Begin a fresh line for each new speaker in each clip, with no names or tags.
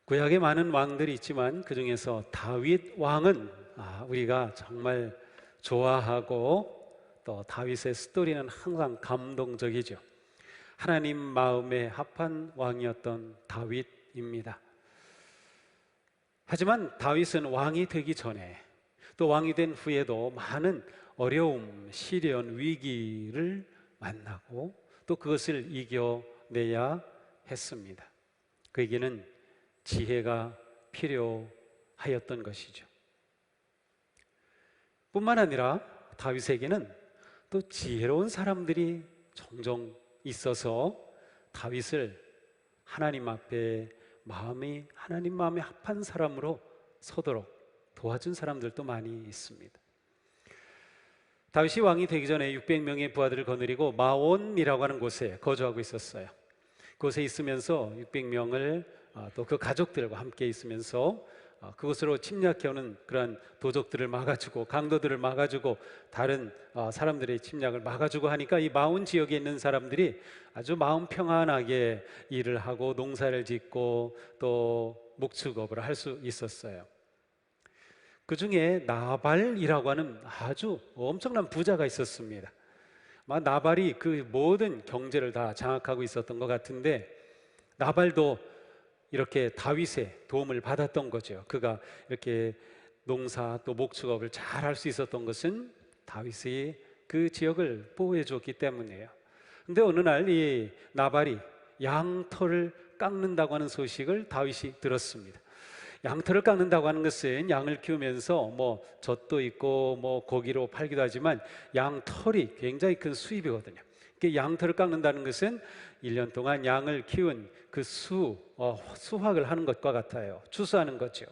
구약에 많은 왕들이 있지만 그 중에서 다윗 왕은 우리가 정말 좋아하고 또 다윗의 스토리는 항상 감동적이죠. 하나님 마음에 합한 왕이었던 다윗입니다. 하지만 다윗은 왕이 되기 전에 또 왕이 된 후에도 많은 어려움, 시련, 위기를 만나고 또 그것을 이겨내야 했습니다. 그에게는 지혜가 필요하였던 것이죠. 뿐만 아니라 다윗에게는 또 지혜로운 사람들이 종종 있어서 다윗을 하나님 앞에 하나님 마음에 합한 사람으로 서도록 도와준 사람들도 많이 있습니다. 다윗이 왕이 되기 전에 600명의 부하들을 거느리고 마온이라고 하는 곳에 거주하고 있었어요. 그곳에 있으면서 600명을 또 그 가족들과 함께 있으면서 그곳으로 침략해오는 그러한 도적들을 막아주고 강도들을 막아주고 다른 사람들의 침략을 막아주고 하니까 이 마온 지역에 있는 사람들이 아주 마음 평안하게 일을 하고 농사를 짓고 또 목축업을 할 수 있었어요. 그 중에 나발이라고 하는 아주 엄청난 부자가 있었습니다. 나발이 그 모든 경제를 다 장악하고 있었던 것 같은데 나발도 이렇게 다윗의 도움을 받았던 거죠. 그가 이렇게 농사 또 목축업을 잘 할 수 있었던 것은 다윗이 그 지역을 보호해 줬기 때문이에요. 근데 어느 날 이 나발이 양털을 깎는다고 하는 소식을 다윗이 들었습니다. 양털을 깎는다고 하는 것은 양을 키우면서 젖도 있고 고기로 팔기도 하지만 양털이 굉장히 큰 수입이거든요. 양털을 깎는다는 것은 1년 동안 양을 키운 그 수확을 하는 것과 같아요. 추수하는 거죠.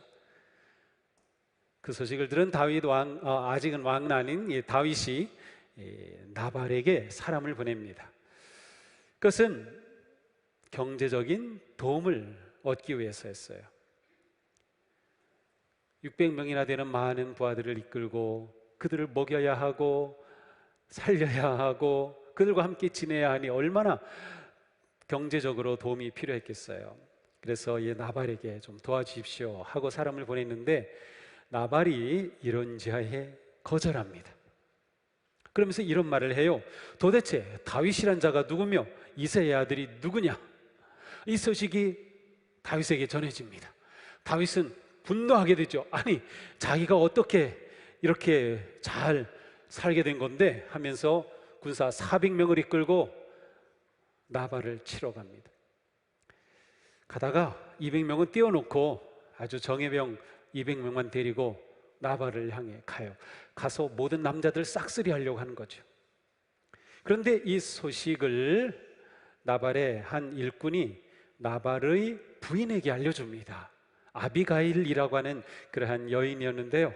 그 소식을 들은 다윗 왕, 아직은 왕은 아닌 다윗이 나발에게 사람을 보냅니다. 그것은 경제적인 도움을 얻기 위해서였어요. 600명이나 되는 많은 부하들을 이끌고 그들을 먹여야 하고 살려야 하고 그들과 함께 지내야 하니 얼마나 경제적으로 도움이 필요했겠어요. 그래서 이 나발에게 좀 도와주십시오 하고 사람을 보냈는데 나발이 이런지하에 거절합니다. 그러면서 이런 말을 해요. 도대체 다윗이란 자가 누구며 이새의 아들이 누구냐? 이 소식이 다윗에게 전해집니다. 다윗은 분노하게 되죠. 아니, 자기가 어떻게 이렇게 잘 살게 된 건데 하면서 군사 400명을 이끌고 나발을 치러 갑니다. 가다가 200명은 띄워놓고 아주 정예병 200명만 데리고 나발을 향해 가요. 가서 모든 남자들 싹쓸이 하려고 하는 거죠. 그런데 이 소식을 나발의 한 일꾼이 나발의 부인에게 알려줍니다. 아비가일이라고 하는 그러한 여인이었는데요.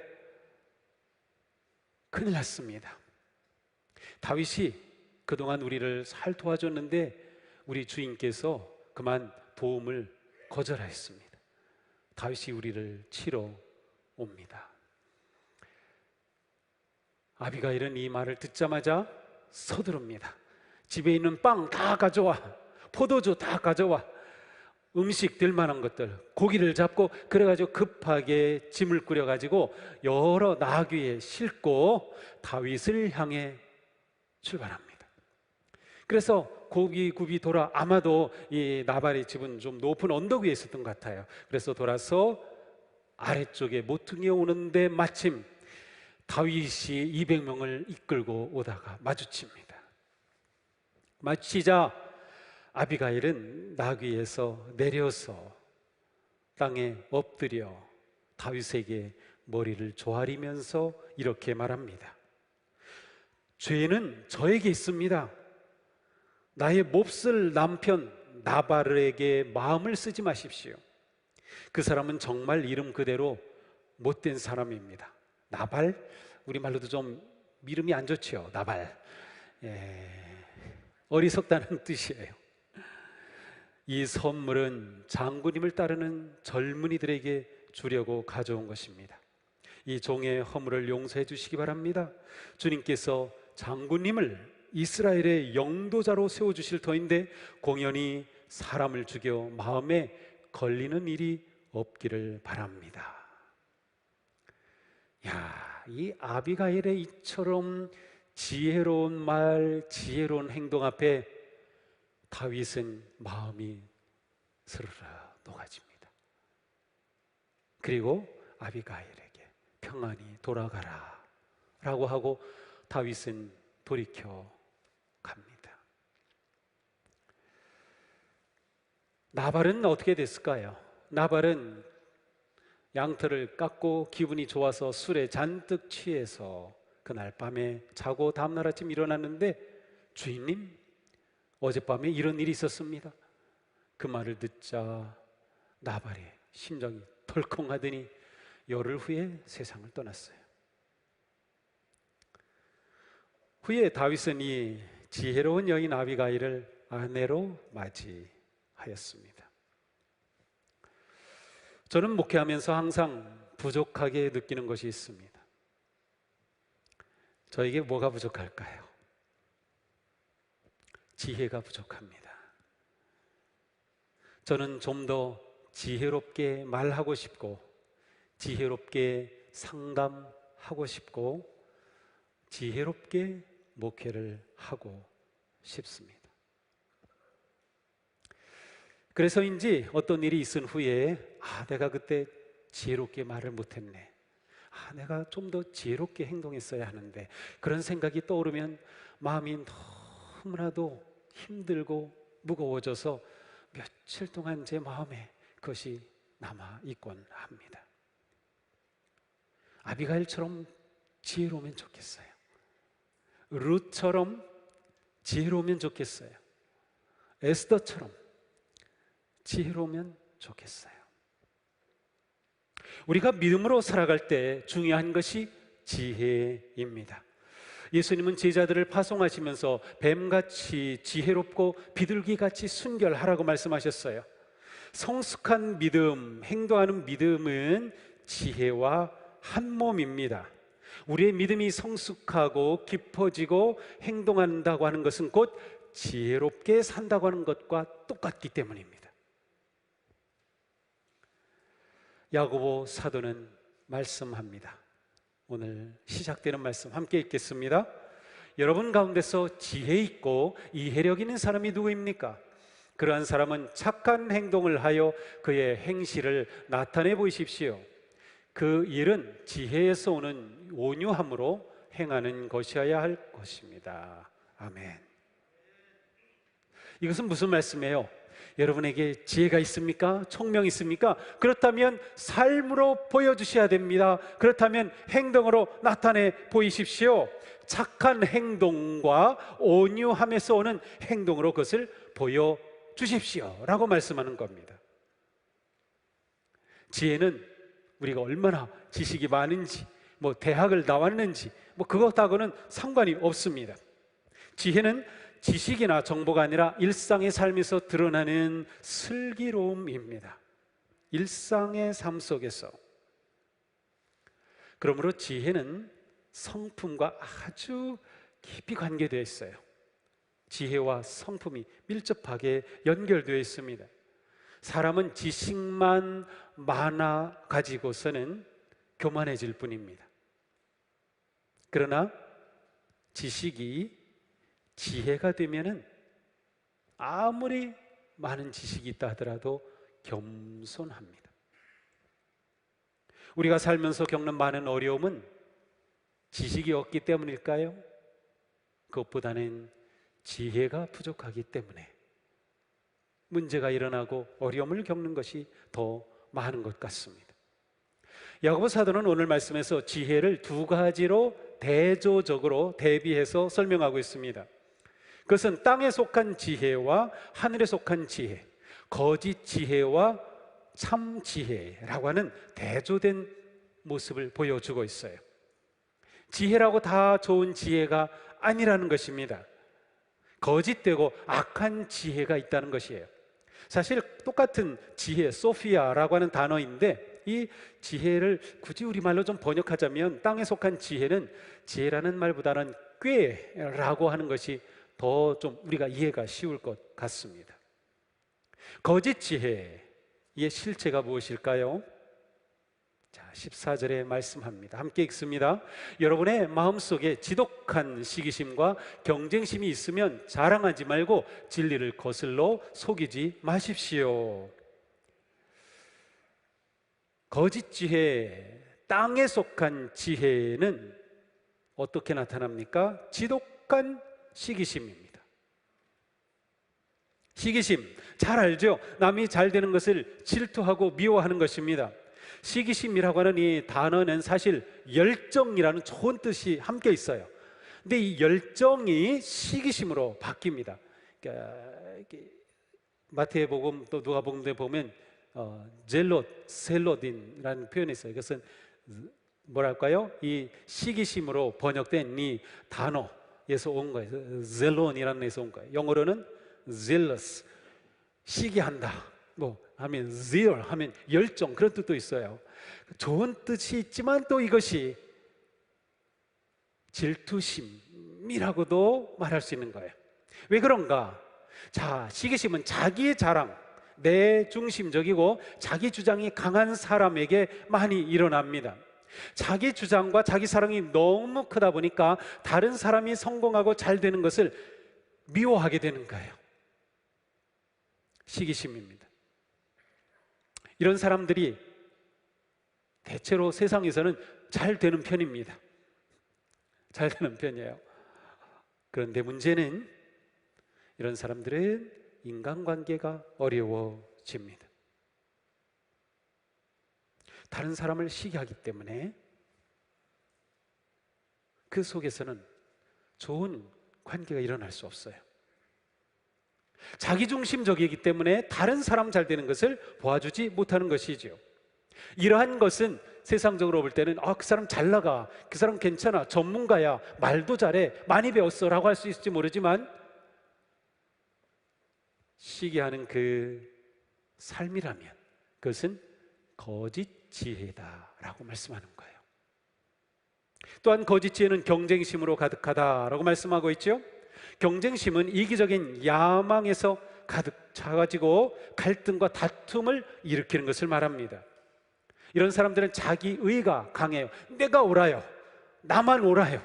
큰일 났습니다. 다윗이 그동안 우리를 잘 도와줬는데 우리 주인께서 그만 도움을 거절하였습니다. 다윗이 우리를 치러 옵니다. 아비가일은 이 말을 듣자마자 서두릅니다. 집에 있는 빵 다 가져와, 포도주 다 가져와, 음식 될 만한 것들, 고기를 잡고 그래가지고 급하게 짐을 꾸려가지고 여러 나귀에 싣고 다윗을 향해 출발합니다. 그래서 고기굽이 돌아 아마도 이 나발의 집은 좀 높은 언덕 위에 있었던 것 같아요. 그래서 돌아서 아래쪽에 모퉁이에 오는데 마침 다윗이 200명을 이끌고 오다가 마주칩니다. 마주치자 아비가일은 나귀에서 내려서 땅에 엎드려 다윗에게 머리를 조아리면서 이렇게 말합니다. 죄는 저에게 있습니다. 나의 몹쓸 남편 나발에게 마음을 쓰지 마십시오. 그 사람은 정말 이름 그대로 못된 사람입니다. 나발? 우리말로도 좀 이름이 안 좋죠. 나발. 어리석다는 뜻이에요. 이 선물은 장군님을 따르는 젊은이들에게 주려고 가져온 것입니다. 이 종의 허물을 용서해 주시기 바랍니다. 주님께서 장군님을 이스라엘의 영도자로 세워주실 터인데 공연히 사람을 죽여 마음에 걸리는 일이 없기를 바랍니다. 야, 이 아비가일의 이처럼 지혜로운 말, 지혜로운 행동 앞에 다윗은 마음이 스르르 녹아집니다. 그리고 아비가일에게 평안히 돌아가라 라고 하고 다윗은 돌이켜 갑니다. 나발은 어떻게 됐을까요? 나발은 양털을 깎고 기분이 좋아서 술에 잔뜩 취해서 그날 밤에 자고 다음날 아침 일어났는데, 주인님, 어젯밤에 이런 일이 있었습니다. 그 말을 듣자 나발의 심장이 덜컹하더니 열흘 후에 세상을 떠났어요. 후에 다윗은 이 지혜로운 여인 아비가일을 아내로 맞이하였습니다. 저는 목회하면서 항상 부족하게 느끼는 것이 있습니다. 저에게 뭐가 부족할까요? 지혜가 부족합니다. 저는 좀 더 지혜롭게 말하고 싶고, 지혜롭게 상담하고 싶고, 지혜롭게 목회를 하고 싶습니다. 그래서인지 어떤 일이 있은 후에 내가 그때 지혜롭게 말을 못했네, 내가 좀 더 지혜롭게 행동했어야 하는데, 그런 생각이 떠오르면 마음이 너무나도 힘들고 무거워져서 며칠 동안 제 마음에 그것이 남아있곤 합니다. 아비가일처럼 지혜로우면 좋겠어요. 룻처럼 지혜로우면 좋겠어요. 에스더처럼 지혜로우면 좋겠어요. 우리가 믿음으로 살아갈 때 중요한 것이 지혜입니다. 예수님은 제자들을 파송하시면서 뱀같이 지혜롭고 비둘기같이 순결하라고 말씀하셨어요. 성숙한 믿음, 행동하는 믿음은 지혜와 한 몸입니다. 우리의 믿음이 성숙하고 깊어지고 행동한다고 하는 것은 곧 지혜롭게 산다고 하는 것과 똑같기 때문입니다. 야고보 사도는 말씀합니다. 오늘 시작되는 말씀 함께 읽겠습니다. 여러분 가운데서 지혜 있고 이해력 있는 사람이 누구입니까? 그러한 사람은 착한 행동을 하여 그의 행실을 나타내 보이십시오. 그 일은 지혜에서 오는 온유함으로 행하는 것이어야 할 것입니다. 아멘. 이것은 무슨 말씀이에요? 여러분에게 지혜가 있습니까? 총명이 있습니까? 그렇다면 삶으로 보여주셔야 됩니다. 그렇다면 행동으로 나타내 보이십시오. 착한 행동과 온유함에서 오는 행동으로 그것을 보여주십시오 라고 말씀하는 겁니다. 지혜는 우리가 얼마나 지식이 많은지, 대학을 나왔는지, 그것하고는 상관이 없습니다. 지혜는 지식이나 정보가 아니라 일상의 삶에서 드러나는 슬기로움입니다. 일상의 삶 속에서. 그러므로 지혜는 성품과 아주 깊이 관계되어 있어요. 지혜와 성품이 밀접하게 연결되어 있습니다. 사람은 지식만 많아 가지고서는 교만해질 뿐입니다. 그러나 지식이 지혜가 되면은 아무리 많은 지식이 있다 하더라도 겸손합니다. 우리가 살면서 겪는 많은 어려움은 지식이 없기 때문일까요? 그것보다는 지혜가 부족하기 때문에 문제가 일어나고 어려움을 겪는 것이 더 많은 것 같습니다. 야고보 사도는 오늘 말씀에서 지혜를 두 가지로 대조적으로 대비해서 설명하고 있습니다. 그것은 땅에 속한 지혜와 하늘에 속한 지혜, 거짓 지혜와 참 지혜라고 하는 대조된 모습을 보여주고 있어요. 지혜라고 다 좋은 지혜가 아니라는 것입니다. 거짓되고 악한 지혜가 있다는 것이에요. 사실 똑같은 지혜, 소피아라고 하는 단어인데, 이 지혜를 굳이 우리말로 좀 번역하자면 땅에 속한 지혜는 지혜라는 말보다는 꾀라고 하는 것이 더 좀 우리가 이해가 쉬울 것 같습니다. 거짓 지혜, 이의 실체가 무엇일까요? 자, 14절에 말씀합니다. 함께 읽습니다. 여러분의 마음속에 지독한 시기심과 경쟁심이 있으면 자랑하지 말고 진리를 거슬러 속이지 마십시오. 거짓 지혜, 땅에 속한 지혜는 어떻게 나타납니까? 지독한 시기심입니다. 시기심, 잘 알죠? 남이 잘 되는 것을 질투하고 미워하는 것입니다. 시기심이라고 하는 이 단어는 사실 열정이라는 좋은 뜻이 함께 있어요. 근데 이 열정이 시기심으로 바뀝니다. 그러니까 마태복음 또 누가복음에 보면 셀롯이라는 표현이 있어요. 이것은 뭐랄까요? 이 시기심으로 번역된 이 단어에서 온 거예요. 젤론이라는 데서 온 거예요. 영어로는 zealous, 시기한다. 뭐 하면 zeal 하면 열정, 그런 뜻도 있어요. 좋은 뜻이 있지만 또 이것이 질투심이라고도 말할 수 있는 거예요. 왜 그런가? 자, 시기심은 자기의 자랑, 내 중심적이고 자기 주장이 강한 사람에게 많이 일어납니다. 자기 주장과 자기 사랑이 너무 크다 보니까 다른 사람이 성공하고 잘 되는 것을 미워하게 되는 거예요. 시기심입니다. 이런 사람들이 대체로 세상에서는 잘 되는 편입니다. 잘 되는 편이에요. 그런데 문제는 이런 사람들은 인간관계가 어려워집니다. 다른 사람을 시기하기 때문에 그 속에서는 좋은 관계가 일어날 수 없어요. 자기중심적이기 때문에 다른 사람 잘 되는 것을 도와주지 못하는 것이죠. 이러한 것은 세상적으로 볼 때는 그 사람 잘 나가, 그 사람 괜찮아, 전문가야, 말도 잘해, 많이 배웠어 라고 할 수 있을지 모르지만 시기하는 그 삶이라면 그것은 거짓 지혜다라고 말씀하는 거예요. 또한 거짓 지혜는 경쟁심으로 가득하다라고 말씀하고 있죠. 경쟁심은 이기적인 야망에서 가득 차가지고 갈등과 다툼을 일으키는 것을 말합니다. 이런 사람들은 자기 의가 강해요. 내가 옳아요, 나만 옳아요.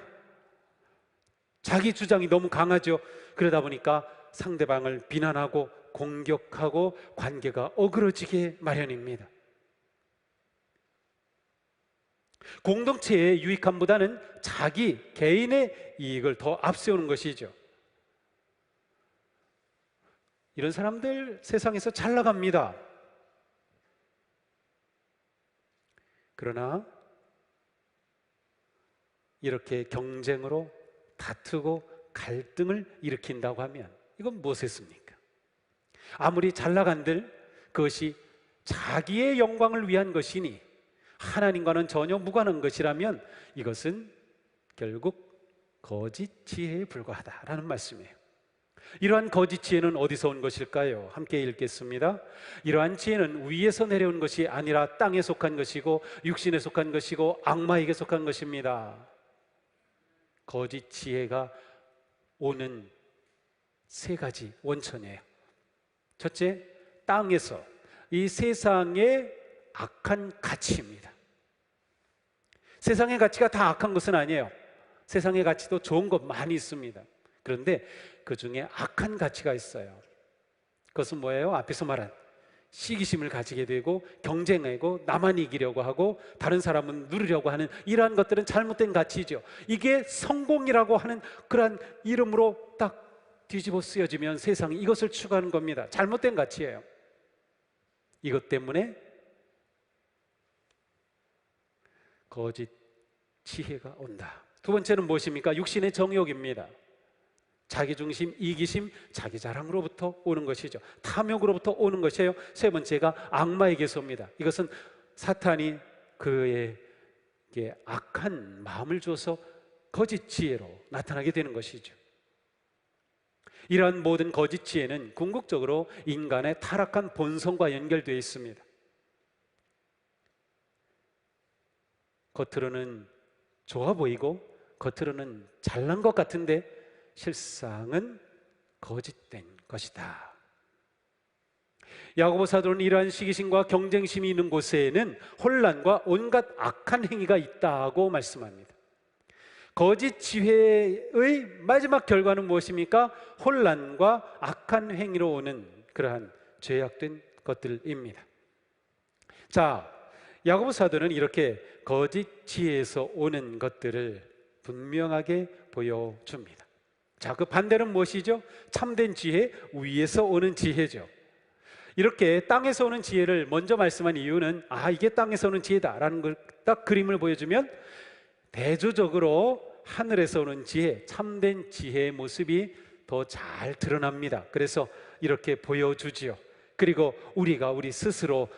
자기 주장이 너무 강하죠. 그러다 보니까 상대방을 비난하고 공격하고 관계가 어그러지게 마련입니다. 공동체의 유익함보다는 자기 개인의 이익을 더 앞세우는 것이죠. 이런 사람들 세상에서 잘 나갑니다. 그러나 이렇게 경쟁으로 다투고 갈등을 일으킨다고 하면 이건 무엇이겠습니까? 아무리 잘 나간들 그것이 자기의 영광을 위한 것이니 하나님과는 전혀 무관한 것이라면 이것은 결국 거짓 지혜에 불과하다라는 말씀이에요. 이러한 거짓 지혜는 어디서 온 것일까요? 함께 읽겠습니다. 이러한 지혜는 위에서 내려온 것이 아니라 땅에 속한 것이고 육신에 속한 것이고 악마에게 속한 것입니다. 거짓 지혜가 오는 세 가지 원천이에요. 첫째, 땅에서, 이 세상의 악한 가치입니다. 세상의 가치가 다 악한 것은 아니에요. 세상의 가치도 좋은 것 많이 있습니다. 그런데 그 중에 악한 가치가 있어요. 그것은 뭐예요? 앞에서 말한 시기심을 가지게 되고 경쟁하고 나만 이기려고 하고 다른 사람은 누리려고 하는 이러한 것들은 잘못된 가치죠. 이게 성공이라고 하는 그러한 이름으로 딱 뒤집어 쓰여지면 세상이 이것을 추구하는 겁니다. 잘못된 가치예요. 이것 때문에 거짓 지혜가 온다. 두 번째는 무엇입니까? 육신의 정욕입니다. 자기중심, 이기심, 자기 자랑으로부터 오는 것이죠. 탐욕으로부터 오는 것이에요. 세 번째가 악마에게서 옵니다. 이것은 사탄이 그에게 악한 마음을 줘서 거짓 지혜로 나타나게 되는 것이죠. 이러한 모든 거짓 지혜는 궁극적으로 인간의 타락한 본성과 연결되어 있습니다. 겉으로는 좋아 보이고 겉으로는 잘난 것 같은데 실상은 거짓된 것이다. 야고보 사도는 이러한 시기심과 경쟁심이 있는 곳에는 혼란과 온갖 악한 행위가 있다고 말씀합니다. 거짓 지혜의 마지막 결과는 무엇입니까? 혼란과 악한 행위로 오는 그러한 죄악된 것들입니다. 자, 야고보 사도는 이렇게 거짓 지혜에서 오는 것들을 분명하게 보여줍니다. 자, 그 반대는 무엇이죠? 참된 지혜, 위에서 오는 지혜죠. 이렇게 땅에서 오는 지혜를 먼저 말씀한 이유는 이게 땅에서 오는 지혜다라는 걸 딱 그림을 보여주면 대조적으로 하늘에서 오는 지혜, 참된 지혜의 모습이 더 잘 드러납니다. 그래서 이렇게 보여주지요. 그리고 우리가 우리 스스로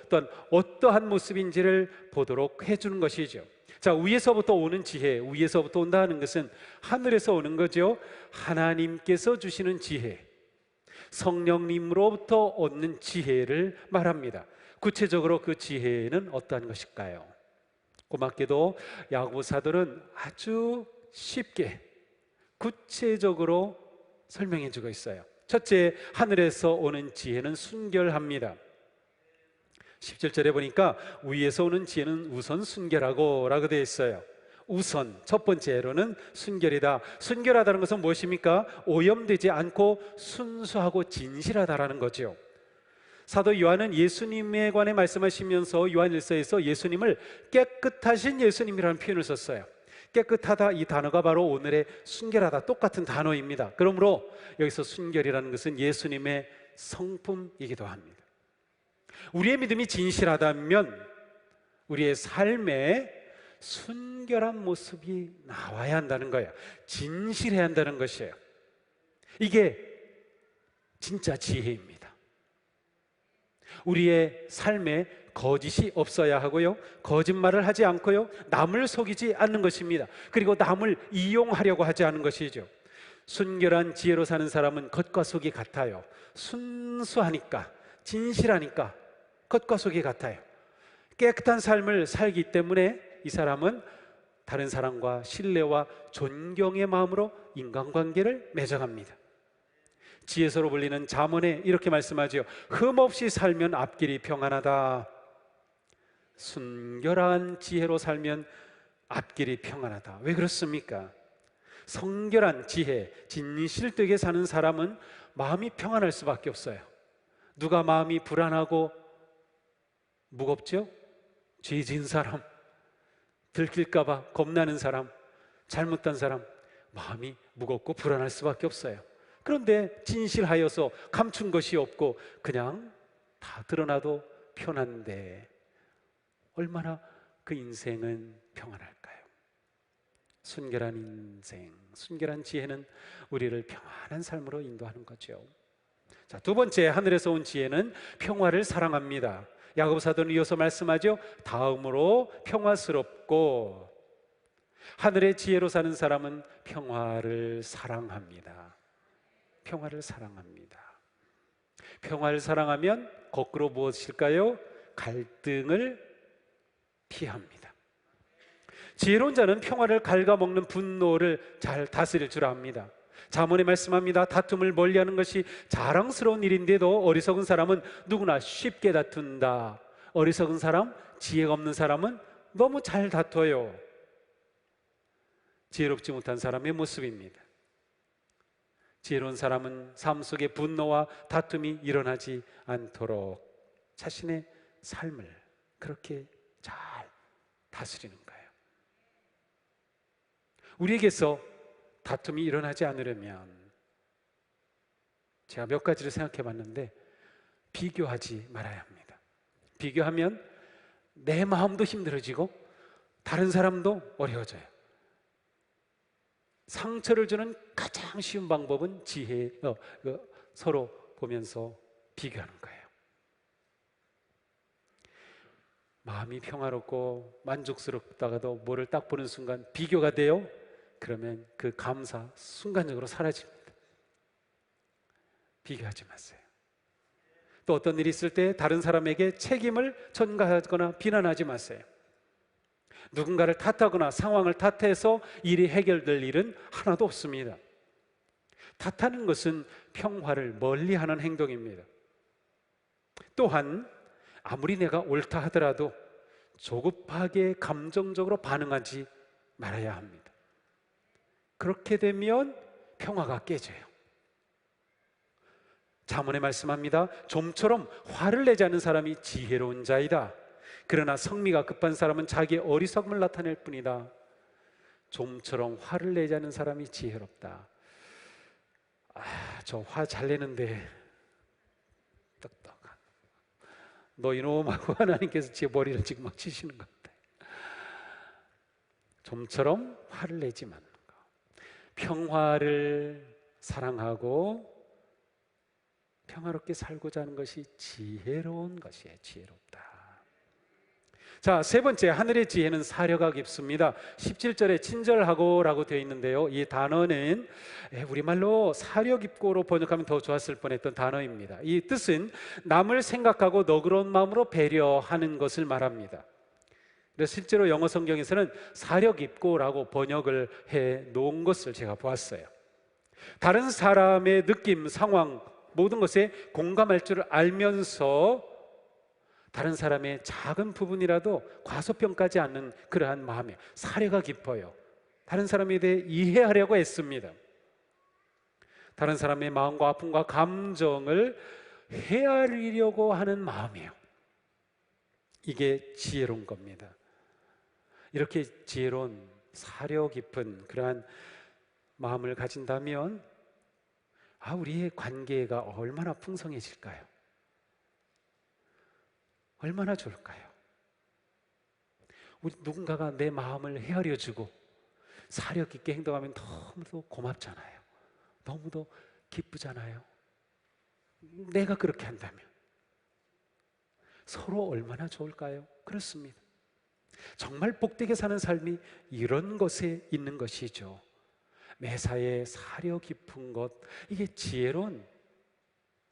어떠한 모습인지를 보도록 해주는 것이죠. 자, 위에서부터 오는 지혜, 위에서부터 온다 하는 것은 하늘에서 오는 거죠. 하나님께서 주시는 지혜, 성령님으로부터 얻는 지혜를 말합니다. 구체적으로 그 지혜는 어떠한 것일까요? 고맙게도 야고보 사도는 아주 쉽게 구체적으로 설명해 주고 있어요. 첫째, 하늘에서 오는 지혜는 순결합니다. 17절에 보니까 위에서 오는 지혜는 우선 순결하고 라고 되어 있어요. 우선 첫 번째로는 순결이다. 순결하다는 것은 무엇입니까? 오염되지 않고 순수하고 진실하다라는 거죠. 사도 요한은 예수님에 관해 말씀하시면서 요한일서에서 예수님을 깨끗하신 예수님이라는 표현을 썼어요. 깨끗하다, 이 단어가 바로 오늘의 순결하다 똑같은 단어입니다. 그러므로 여기서 순결이라는 것은 예수님의 성품이기도 합니다. 우리의 믿음이 진실하다면 우리의 삶에 순결한 모습이 나와야 한다는 거예요. 진실해야 한다는 것이에요. 이게 진짜 지혜입니다. 우리의 삶에 거짓이 없어야 하고요, 거짓말을 하지 않고요, 남을 속이지 않는 것입니다. 그리고 남을 이용하려고 하지 않는 것이죠. 순결한 지혜로 사는 사람은 겉과 속이 같아요. 순수하니까, 진실하니까 겉과 속이 같아요. 깨끗한 삶을 살기 때문에 이 사람은 다른 사람과 신뢰와 존경의 마음으로 인간관계를 맺어갑니다. 지혜서로 불리는 잠언에 이렇게 말씀하죠. 흠없이 살면 앞길이 평안하다. 순결한 지혜로 살면 앞길이 평안하다. 왜 그렇습니까? 성결한 지혜, 진실되게 사는 사람은 마음이 평안할 수밖에 없어요. 누가 마음이 불안하고 무겁죠? 죄 지은 사람, 들킬까봐 겁나는 사람, 잘못한 사람, 마음이 무겁고 불안할 수밖에 없어요. 그런데 진실하여서 감춘 것이 없고 그냥 다 드러나도 편한데 얼마나 그 인생은 평안할까요? 순결한 인생, 순결한 지혜는 우리를 평안한 삶으로 인도하는 거죠. 자, 두 번째, 하늘에서 온 지혜는 평화를 사랑합니다. 야고보 사도는 이어서 말씀하죠. 다음으로 평화스럽고, 하늘의 지혜로 사는 사람은 평화를 사랑합니다. 평화를 사랑합니다. 평화를 사랑하면 거꾸로 무엇일까요? 갈등을 피합니다. 지혜로운 자는 평화를 갉아먹는 분노를 잘 다스릴 줄 압니다. 잠언에 말씀합니다. 다툼을 멀리하는 것이 자랑스러운 일인데도 어리석은 사람은 누구나 쉽게 다툰다. 어리석은 사람, 지혜가 없는 사람은 너무 잘 다퉈요. 지혜롭지 못한 사람의 모습입니다. 지혜로운 사람은 삶 속에 분노와 다툼이 일어나지 않도록 자신의 삶을 그렇게 잘 다스리는 거예요. 우리에게서 다툼이 일어나지 않으려면 제가 몇 가지를 생각해 봤는데 비교하지 말아야 합니다. 비교하면 내 마음도 힘들어지고 다른 사람도 어려워져요. 상처를 주는 가장 쉬운 방법은 서로 보면서 비교하는 거예요. 마음이 평화롭고 만족스럽다가도 뭐를 딱 보는 순간 비교가 돼요. 그러면 그 감사 순간적으로 사라집니다. 비교하지 마세요. 또 어떤 일이 있을 때 다른 사람에게 책임을 전가하거나 비난하지 마세요. 누군가를 탓하거나 상황을 탓해서 일이 해결될 일은 하나도 없습니다. 탓하는 것은 평화를 멀리하는 행동입니다. 또한 아무리 내가 옳다 하더라도 조급하게 감정적으로 반응하지 말아야 합니다. 그렇게 되면 평화가 깨져요. 잠언에 말씀합니다. 좀처럼 화를 내지 않는 사람이 지혜로운 자이다. 그러나 성미가 급한 사람은 자기의 어리석음을 나타낼 뿐이다. 좀처럼 화를 내지 않는 사람이 지혜롭다. 저 화 잘 내는데 똑똑한 너 이놈하고 하나님께서 제 머리를 지금 막 치시는 것 같아요. 좀처럼 화를 내지 말는 것. 평화를 사랑하고 평화롭게 살고자 하는 것이 지혜로운 것이에요. 지혜롭다. 자, 세 번째, 하늘의 지혜는 사려가 깊습니다. 17절에 친절하고 라고 되어 있는데요, 이 단어는 우리말로 사려 깊고로 번역하면 더 좋았을 뻔했던 단어입니다. 이 뜻은 남을 생각하고 너그러운 마음으로 배려하는 것을 말합니다. 그래서 실제로 영어 성경에서는 사려 깊고라고 번역을 해 놓은 것을 제가 보았어요. 다른 사람의 느낌, 상황, 모든 것에 공감할 줄 알면서 다른 사람의 작은 부분이라도 과소평가하지 않는 그러한 마음에 사려가 깊어요. 다른 사람에 대해 이해하려고 애씁니다. 다른 사람의 마음과 아픔과 감정을 헤아리려고 하는 마음이에요. 이게 지혜로운 겁니다. 이렇게 지혜로운 사려 깊은 그러한 마음을 가진다면 우리의 관계가 얼마나 풍성해질까요? 얼마나 좋을까요? 우리 누군가가 내 마음을 헤아려주고 사려 깊게 행동하면 너무도 고맙잖아요. 너무도 기쁘잖아요. 내가 그렇게 한다면 서로 얼마나 좋을까요? 그렇습니다. 정말 복되게 사는 삶이 이런 것에 있는 것이죠. 매사에 사려 깊은 것, 이게 지혜로운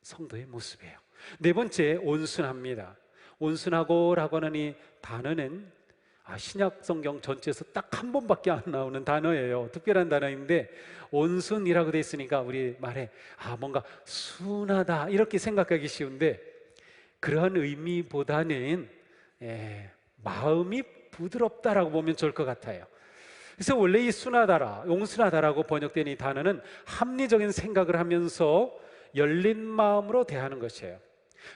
성도의 모습이에요. 네 번째, 온순합니다. 온순하고 라고 하는 이 단어는 신약 성경 전체에서 딱 한 번밖에 안 나오는 단어예요. 특별한 단어인데 온순이라고 돼 있으니까 우리 말에 뭔가 순하다 이렇게 생각하기 쉬운데, 그러한 의미보다는 마음이 부드럽다라고 보면 좋을 것 같아요. 그래서 원래 이 순하다라, 온순하다라고 번역된 이 단어는 합리적인 생각을 하면서 열린 마음으로 대하는 것이에요.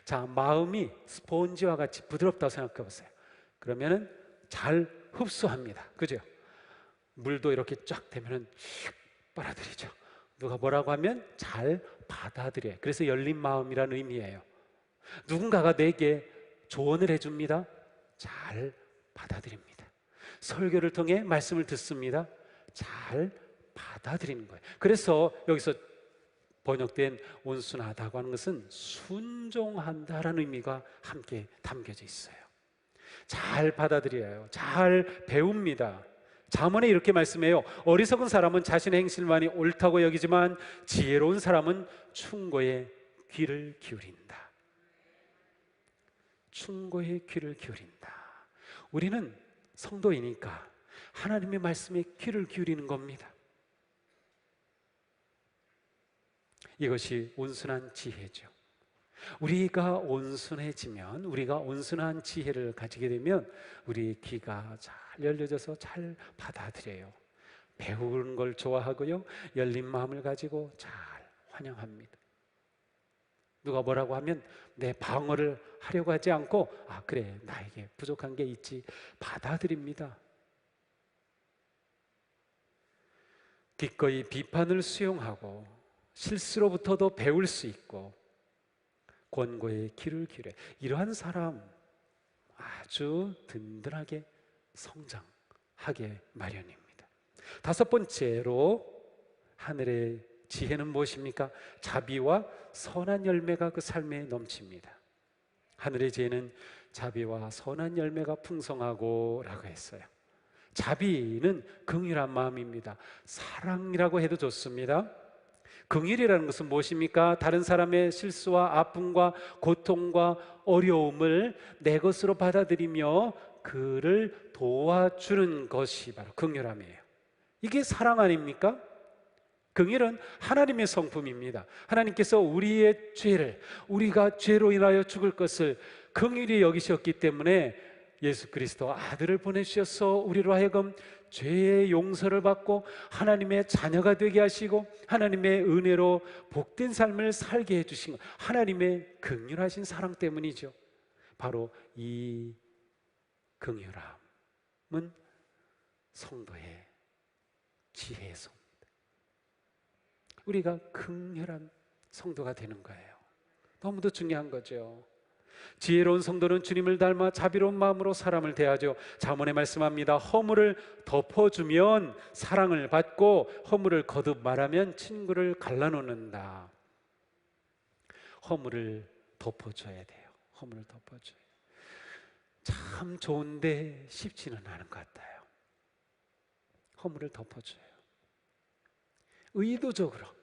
자, 마음이 스폰지와 같이 부드럽다고 생각해 보세요. 그러면은 잘 흡수합니다. 그죠? 물도 이렇게 쫙 되면은 빨아들이죠. 누가 뭐라고 하면 잘 받아들여요. 그래서 열린 마음이라는 의미예요. 누군가가 내게 조언을 해줍니다. 잘 받아들입니다. 설교를 통해 말씀을 듣습니다. 잘 받아들이는 거예요. 그래서 여기서 번역된 온순하다고 하는 것은 순종한다라는 의미가 함께 담겨져 있어요. 잘 받아들여요. 잘 배웁니다. 잠언에 이렇게 말씀해요. 어리석은 사람은 자신의 행실만이 옳다고 여기지만 지혜로운 사람은 충고에 귀를 기울인다. 충고에 귀를 기울인다. 우리는 성도이니까 하나님의 말씀에 귀를 기울이는 겁니다. 이것이 온순한 지혜죠. 우리가 온순해지면, 우리가 온순한 지혜를 가지게 되면 우리의 귀가 잘 열려져서 잘 받아들여요. 배우는 걸 좋아하고요, 열린 마음을 가지고 잘 환영합니다. 누가 뭐라고 하면 내 방어를 하려고 하지 않고 그래, 나에게 부족한 게 있지, 받아들입니다. 기꺼이 비판을 수용하고 실수로부터도 배울 수 있고 권고에 귀를 기울여, 이러한 사람 아주 든든하게 성장하게 마련입니다. 다섯 번째로 하늘의 지혜는 무엇입니까? 자비와 선한 열매가 그 삶에 넘칩니다. 하늘의 지혜는 자비와 선한 열매가 풍성하고 라고 했어요. 자비는 긍휼한 마음입니다. 사랑이라고 해도 좋습니다. 긍휼이라는 것은 무엇입니까? 다른 사람의 실수와 아픔과 고통과 어려움을 내 것으로 받아들이며 그를 도와주는 것이 바로 긍휼함이에요. 이게 사랑 아닙니까? 긍휼은 하나님의 성품입니다. 하나님께서 우리의 죄를, 우리가 죄로 인하여 죽을 것을 긍휼히 여기셨기 때문에 예수 그리스도 아들을 보내주셔서 우리로 하여금 죄의 용서를 받고 하나님의 자녀가 되게 하시고 하나님의 은혜로 복된 삶을 살게 해주신 것, 하나님의 긍휼하신 사랑 때문이죠. 바로 이 긍휼함은 성도의 지혜의 성입니다. 우리가 긍휼한 성도가 되는 거예요. 너무도 중요한 거죠. 지혜로운 성도는 주님을 닮아 자비로운 마음으로 사람을 대하죠. 잠언에 말씀합니다. 허물을 덮어주면 사랑을 받고 허물을 거듭 말하면 친구를 갈라놓는다. 허물을 덮어줘야 돼요. 허물을 덮어줘야 돼요. 참 좋은데 쉽지는 않은 것 같아요. 허물을 덮어줘요. 의도적으로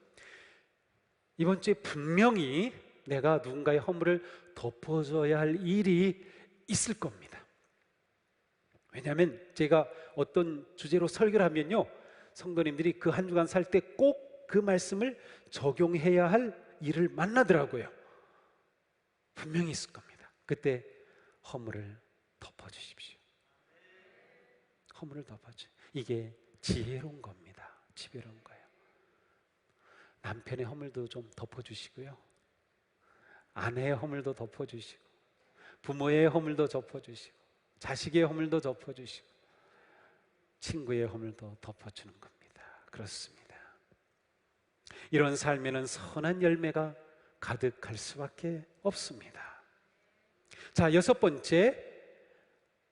이번 주에 분명히 내가 누군가의 허물을 덮어줘야 할 일이 있을 겁니다. 왜냐하면 제가 어떤 주제로 설교를 하면요, 성도님들이 그 한 주간 살 때 꼭 그 말씀을 적용해야 할 일을 만나더라고요. 분명히 있을 겁니다. 그때 허물을 덮어주십시오. 허물을 덮어주세요. 이게 지혜로운 겁니다. 지혜로운 거예요. 남편의 허물도 좀 덮어주시고요, 아내의 허물도 덮어주시고, 부모의 허물도 덮어주시고, 자식의 허물도 덮어주시고, 친구의 허물도 덮어주는 겁니다. 그렇습니다. 이런 삶에는 선한 열매가 가득할 수밖에 없습니다. 자, 여섯 번째,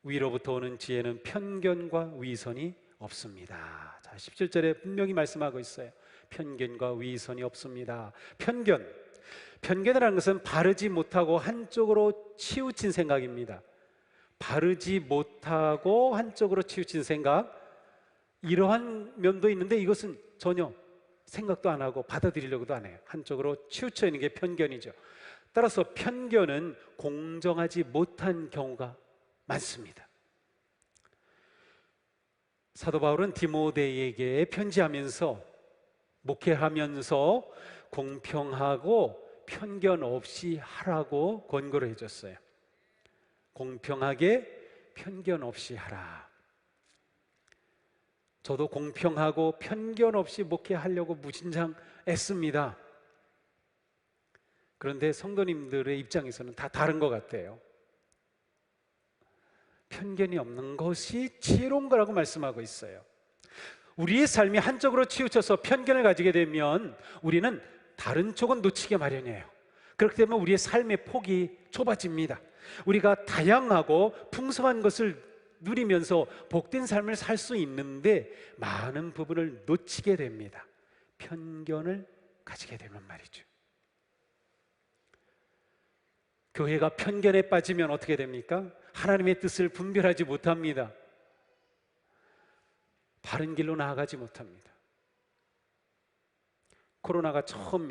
위로부터 오는 지혜는 편견과 위선이 없습니다. 자, 17절에 분명히 말씀하고 있어요. 편견과 위선이 없습니다. 편견이라는 것은 바르지 못하고 한쪽으로 치우친 생각입니다. 바르지 못하고 한쪽으로 치우친 생각, 이러한 면도 있는데 이것은 전혀 생각도 안 하고 받아들이려고도 안 해요. 한쪽으로 치우쳐 있는 게 편견이죠. 따라서 편견은 공정하지 못한 경우가 많습니다. 사도 바울은 디모데에게 편지하면서, 목회하면서 공평하고 편견 없이 하라고 권고를 해줬어요. 공평하게 편견 없이 하라. 저도 공평하고 편견 없이 목회하려고 무진장 애씁니다. 그런데 성도님들의 입장에서는 다 다른 것 같아요. 편견이 없는 것이 지혜로운 거라고 말씀하고 있어요. 우리의 삶이 한쪽으로 치우쳐서 편견을 가지게 되면 우리는 다른 쪽은 놓치게 마련이에요. 그렇기 때문에 우리의 삶의 폭이 좁아집니다. 우리가 다양하고 풍성한 것을 누리면서 복된 삶을 살 수 있는데 많은 부분을 놓치게 됩니다. 편견을 가지게 되면 말이죠. 교회가 편견에 빠지면 어떻게 됩니까? 하나님의 뜻을 분별하지 못합니다. 바른 길로 나아가지 못합니다. 코로나가 처음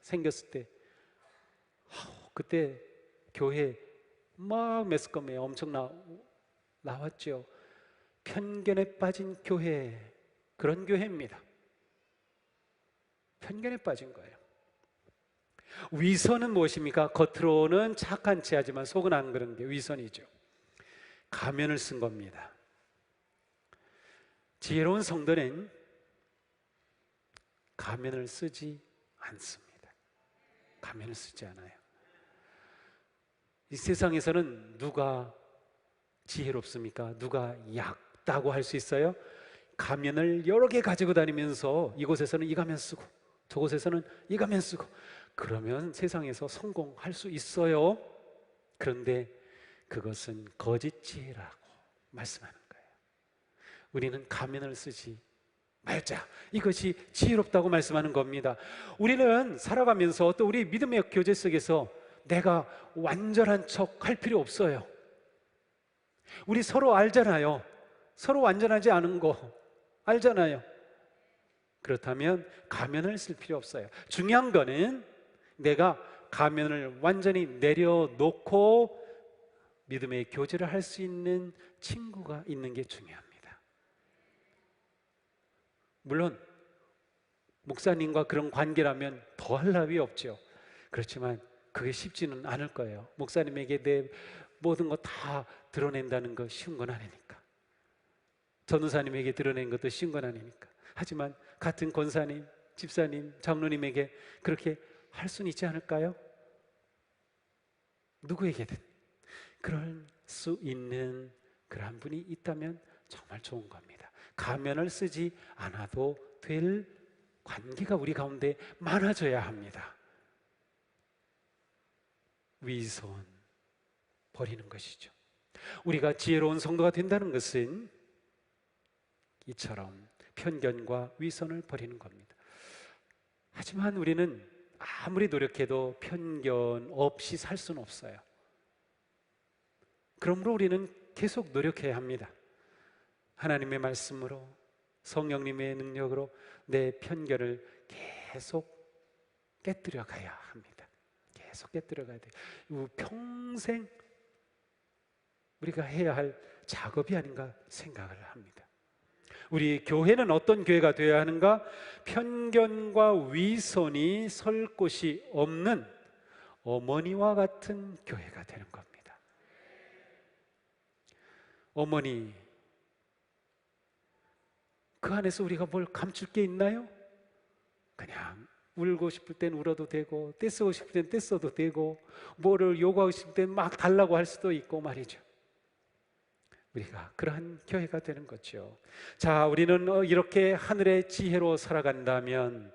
생겼을 때, 그때 교회 막 매스컴에 엄청 나왔죠. 편견에 빠진 교회, 그런 교회입니다. 편견에 빠진 거예요. 위선은 무엇입니까? 겉으로는 착한 체 하지만 속은 안 그런 게 위선이죠. 가면을 쓴 겁니다. 지혜로운 성도는 가면을 쓰지 않습니다. 가면을 쓰지 않아요. 이 세상에서는 누가 지혜롭습니까? 누가 얕다고 할 수 있어요? 가면을 여러 개 가지고 다니면서 이곳에서는 이 가면 쓰고 저곳에서는 이 가면 쓰고, 그러면 세상에서 성공할 수 있어요. 그런데 그것은 거짓 지혜라고 말씀하는 거예요. 우리는 가면을 쓰지 말자, 이것이 지혜롭다고 말씀하는 겁니다. 우리는 살아가면서 또 우리 믿음의 교제 속에서 내가 완전한 척 할 필요 없어요. 우리 서로 알잖아요. 서로 완전하지 않은 거 알잖아요. 그렇다면 가면을 쓸 필요 없어요. 중요한 거는 내가 가면을 완전히 내려놓고 믿음의 교제를 할 수 있는 친구가 있는 게 중요합니다. 물론 목사님과 그런 관계라면 더할 나위 없죠. 그렇지만 그게 쉽지는 않을 거예요. 목사님에게 내 모든 거 다 드러낸다는 거 쉬운 건 아니니까. 전도사님에게 드러낸 것도 쉬운 건 아니니까. 하지만 같은 권사님, 집사님, 장로님에게 그렇게 할 수는 있지 않을까요? 누구에게든 그럴 수 있는 그러한 분이 있다면 정말 좋은 겁니다. 가면을 쓰지 않아도 될 관계가 우리 가운데 많아져야 합니다. 위선 버리는 것이죠. 우리가 지혜로운 성도가 된다는 것은 이처럼 편견과 위선을 버리는 겁니다. 하지만 우리는 아무리 노력해도 편견 없이 살 수는 없어요. 그러므로 우리는 계속 노력해야 합니다. 하나님의 말씀으로, 성령님의 능력으로 내 편견을 계속 깨뜨려 가야 합니다. 계속 깨뜨려 가야 돼요. 평생 우리가 해야 할 작업이 아닌가 생각을 합니다. 우리 교회는 어떤 교회가 되어야 하는가? 편견과 위선이 설 곳이 없는 어머니와 같은 교회가 되는 겁니다. 어머니, 그 안에서 우리가 뭘 감출 게 있나요? 그냥 울고 싶을 땐 울어도 되고, 떼쓰고 싶을 땐 떼써도 되고, 뭐를 요구하고 싶을 땐 막 달라고 할 수도 있고 말이죠. 우리가 그러한 교회가 되는 거죠. 자, 우리는 이렇게 하늘의 지혜로 살아간다면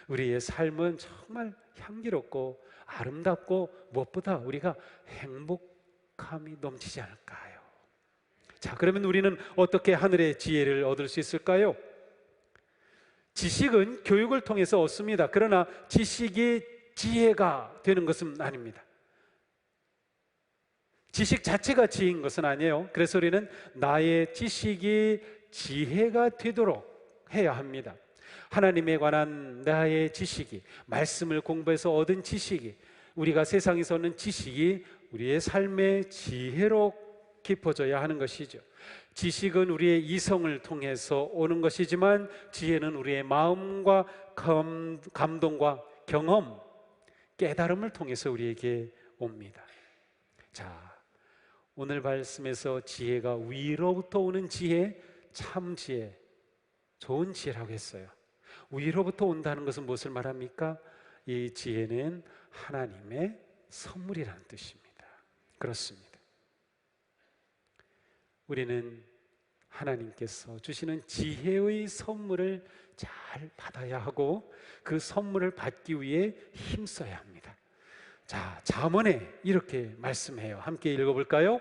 우리의 삶은 정말 향기롭고 아름답고 무엇보다 우리가 행복함이 넘치지 않을까요? 자, 그러면 우리는 어떻게 하늘의 지혜를 얻을 수 있을까요? 지식은 교육을 통해서 얻습니다. 그러나 지식이 지혜가 되는 것은 아닙니다. 지식 자체가 지혜인 것은 아니에요. 그래서 우리는 나의 지식이 지혜가 되도록 해야 합니다. 하나님에 관한 나의 지식이, 말씀을 공부해서 얻은 지식이, 우리가 세상에서 얻는 지식이 우리의 삶의 지혜로 깊어져야 하는 것이죠. 지식은 우리의 이성을 통해서 오는 것이지만 지혜는 우리의 마음과 감동과 경험, 깨달음을 통해서 우리에게 옵니다. 자, 오늘 말씀에서 지혜가 위로부터 오는 지혜, 참 지혜, 좋은 지혜라고 했어요. 위로부터 온다는 것은 무엇을 말합니까? 이 지혜는 하나님의 선물이라는 뜻입니다. 그렇습니다. 우리는 하나님께서 주시는 지혜의 선물을 잘 받아야 하고 그 선물을 받기 위해 힘써야 합니다. 자, 잠언에 이렇게 말씀해요. 함께 읽어볼까요?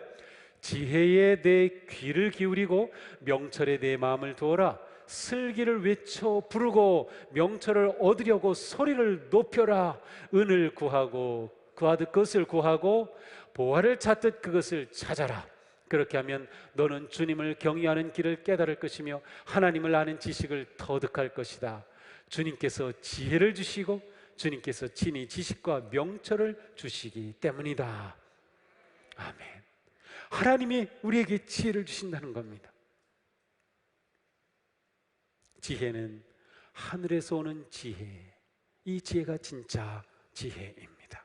지혜에 내 귀를 기울이고 명철에 내 마음을 두어라. 슬기를 외쳐 부르고 명철을 얻으려고 소리를 높여라. 은을 구하고 구하듯 그것을 구하고 보화를 찾듯 그것을 찾아라. 그렇게 하면 너는 주님을 경외하는 길을 깨달을 것이며 하나님을 아는 지식을 터득할 것이다. 주님께서 지혜를 주시고 주님께서 친히 지식과 명철을 주시기 때문이다. 아멘. 하나님이 우리에게 지혜를 주신다는 겁니다. 지혜는 하늘에서 오는 지혜, 이 지혜가 진짜 지혜입니다.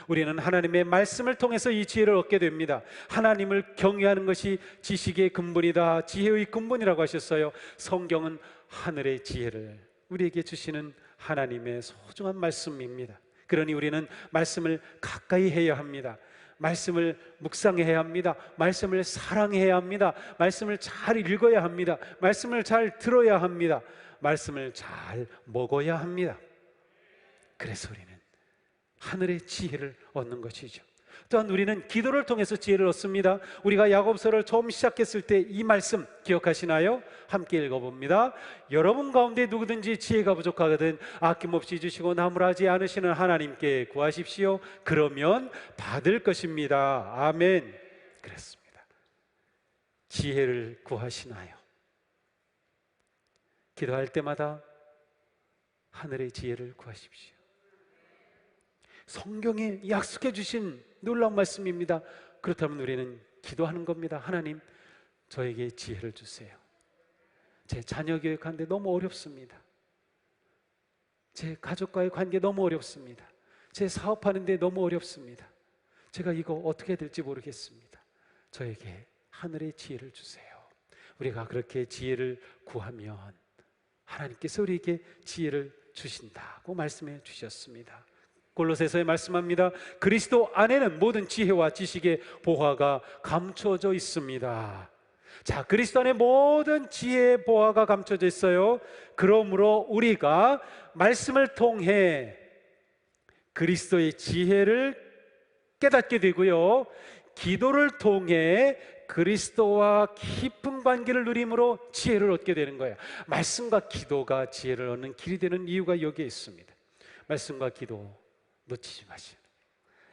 우리는 하나님의 말씀을 통해서 이 지혜를 얻게 됩니다. 하나님을 경외하는 것이 지식의 근본이다, 지혜의 근본이라고 하셨어요. 성경은 하늘의 지혜를 우리에게 주시는 하나님의 소중한 말씀입니다. 그러니 우리는 말씀을 가까이 해야 합니다. 말씀을 묵상해야 합니다. 말씀을 사랑해야 합니다. 말씀을 잘 읽어야 합니다. 말씀을 잘 들어야 합니다. 말씀을 잘 먹어야 합니다. 그래서 우리는 하늘의 지혜를 얻는 것이죠. 또한 우리는 기도를 통해서 지혜를 얻습니다. 우리가 야고보서를 처음 시작했을 때 이 말씀 기억하시나요? 함께 읽어봅니다. 여러분 가운데 누구든지 지혜가 부족하거든 아낌없이 주시고 나무라지 않으시는 하나님께 구하십시오. 그러면 받을 것입니다. 아멘. 그렇습니다. 지혜를 구하시나요? 기도할 때마다 하늘의 지혜를 구하십시오. 성경에 약속해 주신 놀라운 말씀입니다. 그렇다면 우리는 기도하는 겁니다. 하나님, 저에게 지혜를 주세요. 제 자녀 교육하는데 너무 어렵습니다. 제 가족과의 관계 너무 어렵습니다. 제 사업하는데 너무 어렵습니다. 제가 이거 어떻게 해야 될지 모르겠습니다. 저에게 하늘의 지혜를 주세요. 우리가 그렇게 지혜를 구하면 하나님께서 우리에게 지혜를 주신다고 말씀해 주셨습니다. 골로새서에 말씀합니다. 그리스도 안에는 모든 지혜와 지식의 보화가 감춰져 있습니다. 자, 그리스도 안에 모든 지혜의 보화가 감춰져 있어요. 그러므로 우리가 말씀을 통해 그리스도의 지혜를 깨닫게 되고요, 기도를 통해 그리스도와 깊은 관계를 누림으로 지혜를 얻게 되는 거예요. 말씀과 기도가 지혜를 얻는 길이 되는 이유가 여기에 있습니다. 말씀과 기도 놓치지 마시는,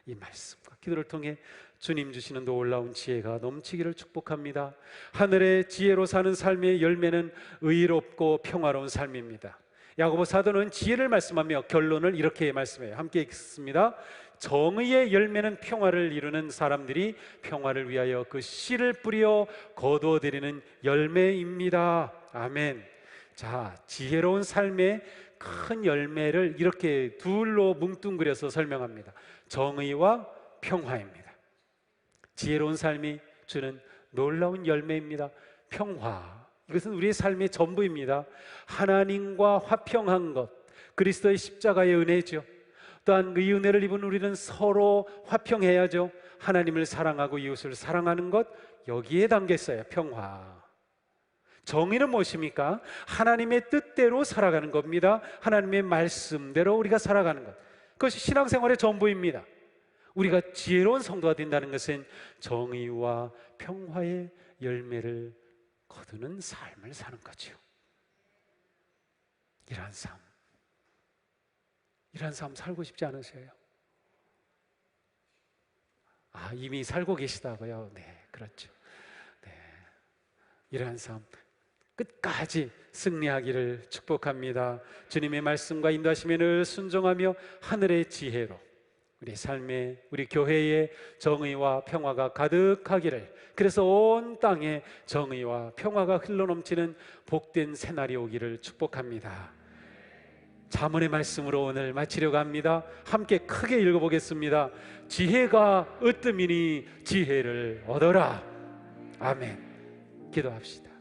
이 말씀과 기도를 통해 주님 주시는 놀라운 지혜가 넘치기를 축복합니다. 하늘의 지혜로 사는 삶의 열매는 의롭고 평화로운 삶입니다. 야고보 사도는 지혜를 말씀하며 결론을 이렇게 말씀해요. 함께 읽습니다. 정의의 열매는 평화를 이루는 사람들이 평화를 위하여 그 씨를 뿌려 거두어들이는 열매입니다. 아멘. 자, 지혜로운 삶의 큰 열매를 이렇게 둘로 뭉뚱그려서 설명합니다. 정의와 평화입니다. 지혜로운 삶이 주는 놀라운 열매입니다. 평화, 이것은 우리의 삶의 전부입니다. 하나님과 화평한 것, 그리스도의 십자가의 은혜죠. 또한 이 은혜를 입은 우리는 서로 화평해야죠. 하나님을 사랑하고 이웃을 사랑하는 것, 여기에 담겨 있어요. 평화. 정의는 무엇입니까? 하나님의 뜻대로 살아가는 겁니다. 하나님의 말씀대로 우리가 살아가는 것, 그것이 신앙생활의 전부입니다. 우리가 지혜로운 성도가 된다는 것은 정의와 평화의 열매를 거두는 삶을 사는 거죠. 이러한 삶 살고 싶지 않으세요? 이미 살고 계시다고요? 네, 그렇죠. 네, 이러한 삶 끝까지 승리하기를 축복합니다. 주님의 말씀과 인도하심에 늘 순종하며 하늘의 지혜로 우리 삶에, 우리 교회에 정의와 평화가 가득하기를, 그래서 온 땅에 정의와 평화가 흘러넘치는 복된 새날이 오기를 축복합니다. 잠언의 말씀으로 오늘 마치려고 합니다. 함께 크게 읽어보겠습니다. 지혜가 으뜸이니 지혜를 얻어라. 아멘. 기도합시다.